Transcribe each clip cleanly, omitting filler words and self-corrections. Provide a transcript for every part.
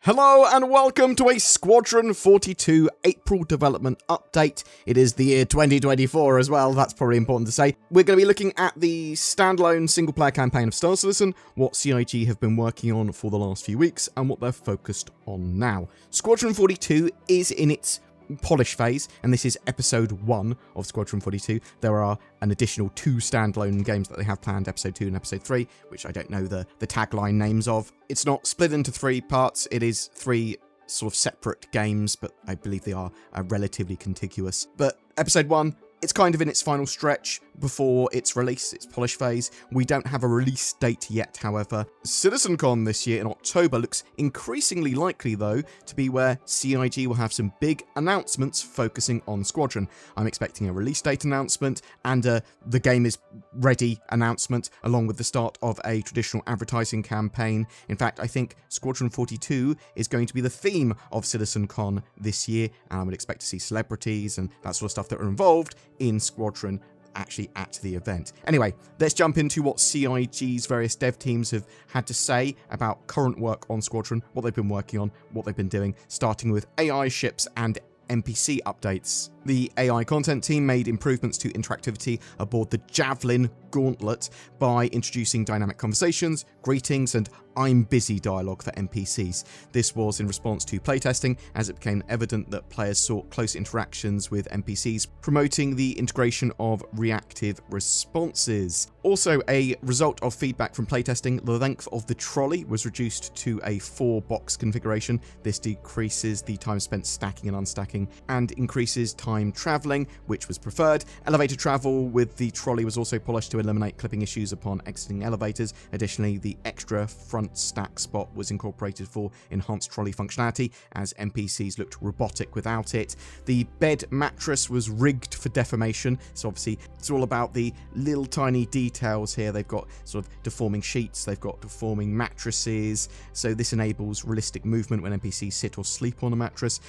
Hello and welcome to a Squadron 42 April development update. It is the year 2024 as well, that's probably important to say. We're going to be looking at the standalone single-player campaign of Star Citizen, what CIG have been working on for the last few weeks, and what they're focused on now. Squadron 42 is in its polish phase, and this is episode 1 of Squadron 42. There are an additional 2 standalone games that they have planned, episode 2 and episode 3, which I don't know the tagline names of. It's not split into 3 parts, it is 3 sort of separate games, but I believe they are relatively contiguous. But episode 1, it's kind of in its final stretch before its release, its polish phase. We don't have a release date yet, however. CitizenCon this year in October looks increasingly likely, though, to be where CIG will have some big announcements focusing on Squadron. I'm expecting a release date announcement and the game is ready announcement, along with the start of a traditional advertising campaign. In fact, I think Squadron 42 is going to be the theme of CitizenCon this year, and I would expect to see celebrities and that sort of stuff that are involved in Squadron actually at the event. Anyway, let's jump into what CIG's various dev teams have had to say about current work on Squadron, what they've been working on, what they've been doing, starting with AI ships and NPC updates. The AI content team made improvements to interactivity aboard the Javelin Gauntlet by introducing dynamic conversations, greetings, and I'm busy dialogue for NPCs. This was in response to playtesting, as it became evident that players sought close interactions with NPCs, promoting the integration of reactive responses. Also, a result of feedback from playtesting, the length of the trolley was reduced to a 4-box configuration. This decreases the time spent stacking and unstacking and increases time travelling, which was preferred. Elevator travel with the trolley was also polished to eliminate clipping issues upon exiting elevators. Additionally, the extra front stack spot was incorporated for enhanced trolley functionality, as NPCs looked robotic without it. The bed mattress was rigged for deformation, so obviously it's all about the little tiny details here. They've got sort of deforming sheets, they've got deforming mattresses, so this enables realistic movement when NPCs sit or sleep on a mattress,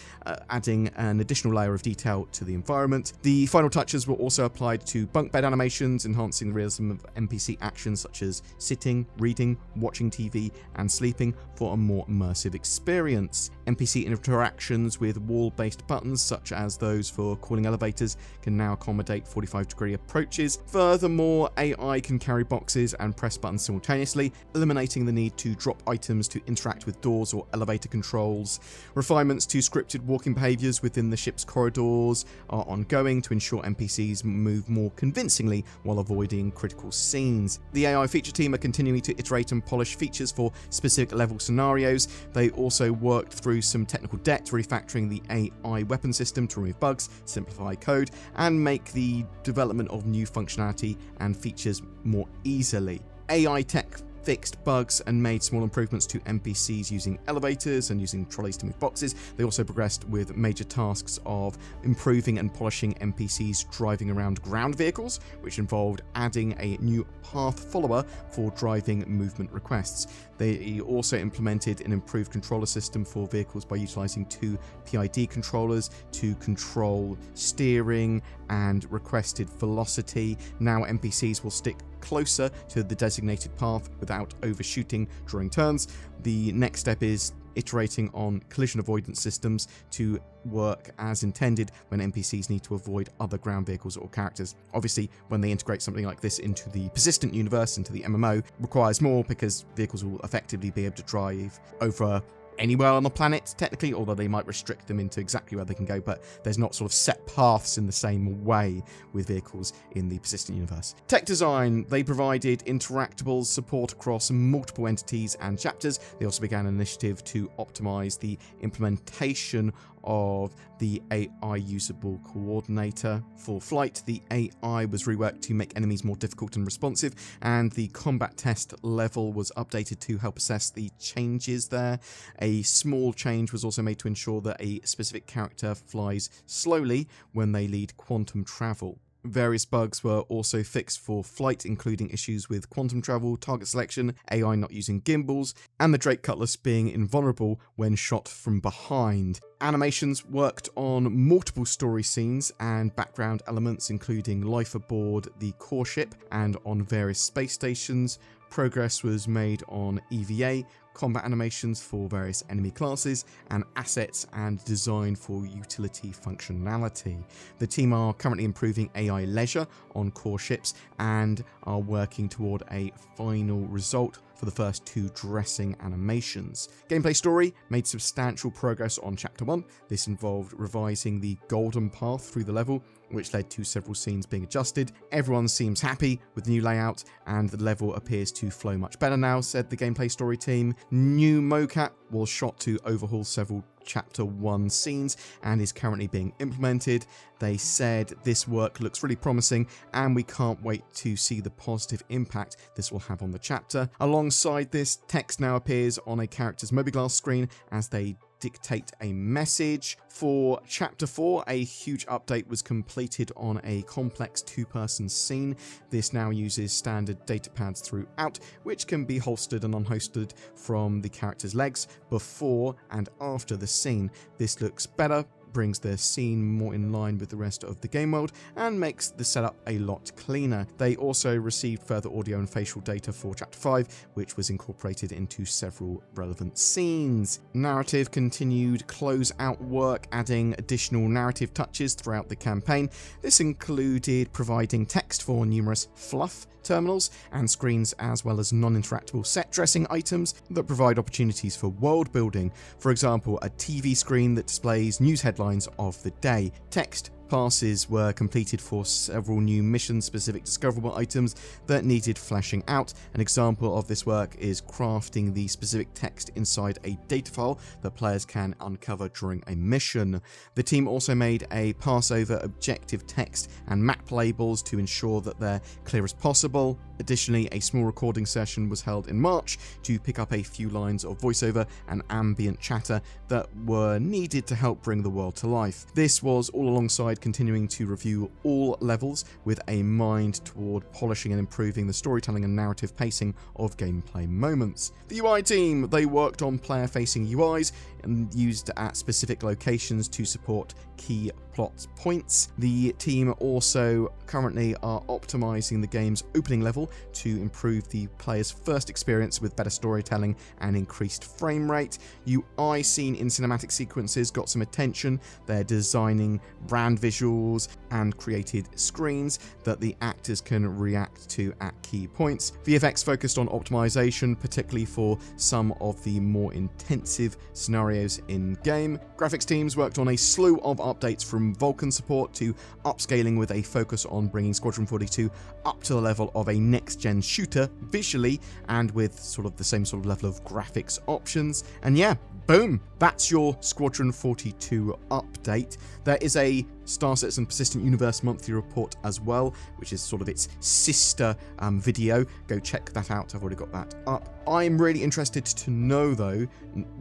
adding an additional layer of detail to the environment. The final touches were also applied to bunk bed animations, enhancing the realism of NPC actions such as sitting, reading, watching TV, and sleeping for a more immersive experience. NPC interactions with wall-based buttons, such as those for calling elevators, can now accommodate 45-degree approaches. Furthermore, AI can carry boxes and press buttons simultaneously, eliminating the need to drop items to interact with doors or elevator controls. Refinements to scripted walking behaviours within the ship's corridors are ongoing to ensure NPCs move more convincingly while avoiding critical scenes. The AI feature team are continuing to iterate and polish features for specific level scenarios. They also worked through some technical debt, refactoring the AI weapon system to remove bugs, simplify code, and make the development of new functionality and features more easily. AI tech fixed bugs and made small improvements to NPCs using elevators and using trolleys to move boxes. They also progressed with major tasks of improving and polishing NPCs driving around ground vehicles, which involved adding a new path follower for driving movement requests. They also implemented an improved controller system for vehicles by utilizing 2 PID controllers to control steering and requested velocity. Now NPCs will stick closer to the designated path without overshooting during turns. The next step is iterating on collision avoidance systems to work as intended when NPCs need to avoid other ground vehicles or characters. Obviously, when they integrate something like this into the persistent universe, into the MMO, requires more because vehicles will effectively be able to drive over anywhere on the planet, technically, although they might restrict them into exactly where they can go, but there's not sort of set paths in the same way with vehicles in the persistent universe. Tech design, they provided interactable support across multiple entities and chapters. They also began an initiative to optimize the implementation of the AI usable coordinator. For flight, the AI was reworked to make enemies more difficult and responsive, and the combat test level was updated to help assess the changes there. A small change was also made to ensure that a specific character flies slowly when they lead quantum travel. Various bugs were also fixed for flight, including issues with quantum travel, target selection, AI not using gimbals, and the Drake Cutlass being invulnerable when shot from behind. Animations worked on multiple story scenes and background elements, including life aboard the core ship and on various space stations. Progress was made on EVA, combat animations for various enemy classes, and assets and design for utility functionality. The team are currently improving AI leisure on core ships and are working toward a final result for the first 2 dressing animations. Gameplay story made substantial progress on Chapter 1. This involved revising the golden path through the level, which led to several scenes being adjusted. Everyone seems happy with the new layout, and the level appears to flow much better now, said the gameplay story team. New mocap was shot to overhaul several Chapter 1 scenes and is currently being implemented. They said this work looks really promising and we can't wait to see the positive impact this will have on the chapter. Alongside this, text now appears on a character's mobiGlas screen as they dictate a message. For Chapter 4, a huge update was completed on a complex 2-person scene. This now uses standard data pads throughout, which can be holstered and unholstered from the character's legs before and after the scene. This looks better, brings the scene more in line with the rest of the game world, and makes the setup a lot cleaner. They also received further audio and facial data for Chapter 5, which was incorporated into several relevant scenes. Narrative continued close-out work, adding additional narrative touches throughout the campaign. This included providing text for numerous fluff terminals and screens, as well as non-interactable set dressing items that provide opportunities for world building. For example, a TV screen that displays news headlines of the day. Text passes were completed for several new mission-specific discoverable items that needed fleshing out. An example of this work is crafting the specific text inside a data file that players can uncover during a mission. The team also made a pass-over objective text and map labels to ensure that they're clear as possible. Additionally, a small recording session was held in March to pick up a few lines of voiceover and ambient chatter that were needed to help bring the world to life. This was all alongside continuing to review all levels with a mind toward polishing and improving the storytelling and narrative pacing of gameplay moments. The UI team, they worked on player-facing UIs and used at specific locations to support key plot points. The team also currently are optimizing the game's opening level to improve the player's first experience with better storytelling and increased frame rate. UI seen in cinematic sequences got some attention. They're designing brand visuals and created screens that the actors can react to at key points. VFX focused on optimization, particularly for some of the more intensive scenarios in-game. Graphics teams worked on a slew of updates from Vulkan support to upscaling with a focus on bringing Squadron 42 up to the level of a next-gen shooter visually and with sort of the same sort of level of graphics options. And yeah, boom, that's your Squadron 42 update. There is a Star Citizen Persistent Universe monthly report as well, which is sort of its sister video. Go check that out, I've already got that up. I'm really interested to know though,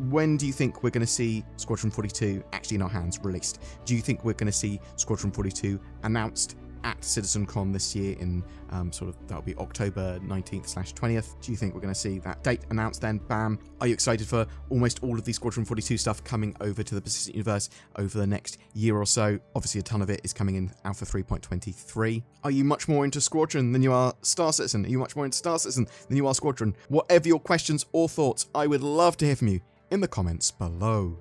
when do you think we're going to see Squadron 42 actually in our hands released? Do you think we're going to see Squadron 42 announced at CitizenCon this year in that'll be October 19th/20th. Do you think we're going to see that date announced then? Bam. Are you excited for almost all of the Squadron 42 stuff coming over to the Persistent Universe over the next year or so? Obviously a ton of it is coming in Alpha 3.23. Are you much more into Squadron than you are Star Citizen? Are you much more into Star Citizen than you are Squadron? Whatever your questions or thoughts, I would love to hear from you in the comments below.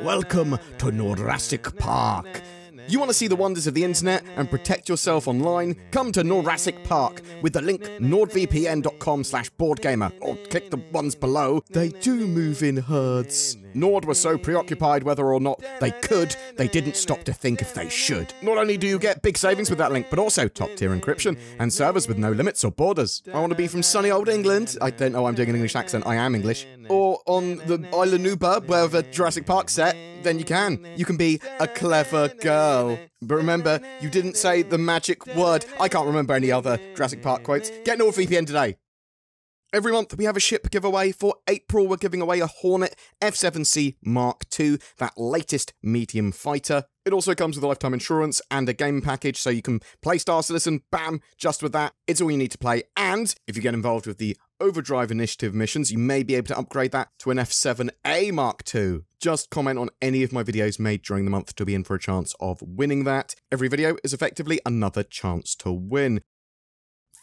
Welcome to Jurassic Park. You want to see the wonders of the internet and protect yourself online? Come to Jurassic Park with the link nordvpn.com/BoredGamer, or click the ones below. They do move in herds. Nord was so preoccupied whether or not they could, they didn't stop to think if they should. Not only do you get big savings with that link, but also top-tier encryption and servers with no limits or borders. I want to be from sunny old England. I don't know why I'm doing an English accent, I am English. Or on the Isle of Newburgh, where the Jurassic Park set, then you can. You can be a clever girl. But remember, you didn't say the magic word. I can't remember any other Jurassic Park quotes. Get NordVPN today. Every month we have a ship giveaway. For April, we're giving away a Hornet F7C Mark II, that latest medium fighter. It also comes with a lifetime insurance and a game package, so you can play Star Citizen, bam, just with that. It's all you need to play. And if you get involved with the Overdrive Initiative missions, you may be able to upgrade that to an F7A Mark II. Just comment on any of my videos made during the month to be in for a chance of winning that. Every video is effectively another chance to win.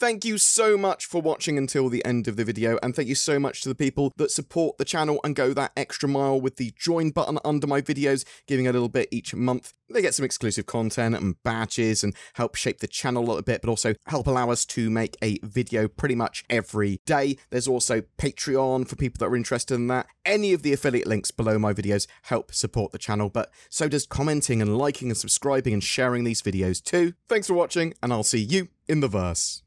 thank you so much for watching until the end of the video, and thank you so much to the people that support the channel and go that extra mile with the join button under my videos, giving a little bit each month. They get some exclusive content and badges and help shape the channel a little bit, but also help allow us to make a video pretty much every day. There's also Patreon for people that are interested in that. Any of the affiliate links below my videos help support the channel, but so does commenting and liking and subscribing and sharing these videos too. Thanks for watching, and I'll see you in the verse.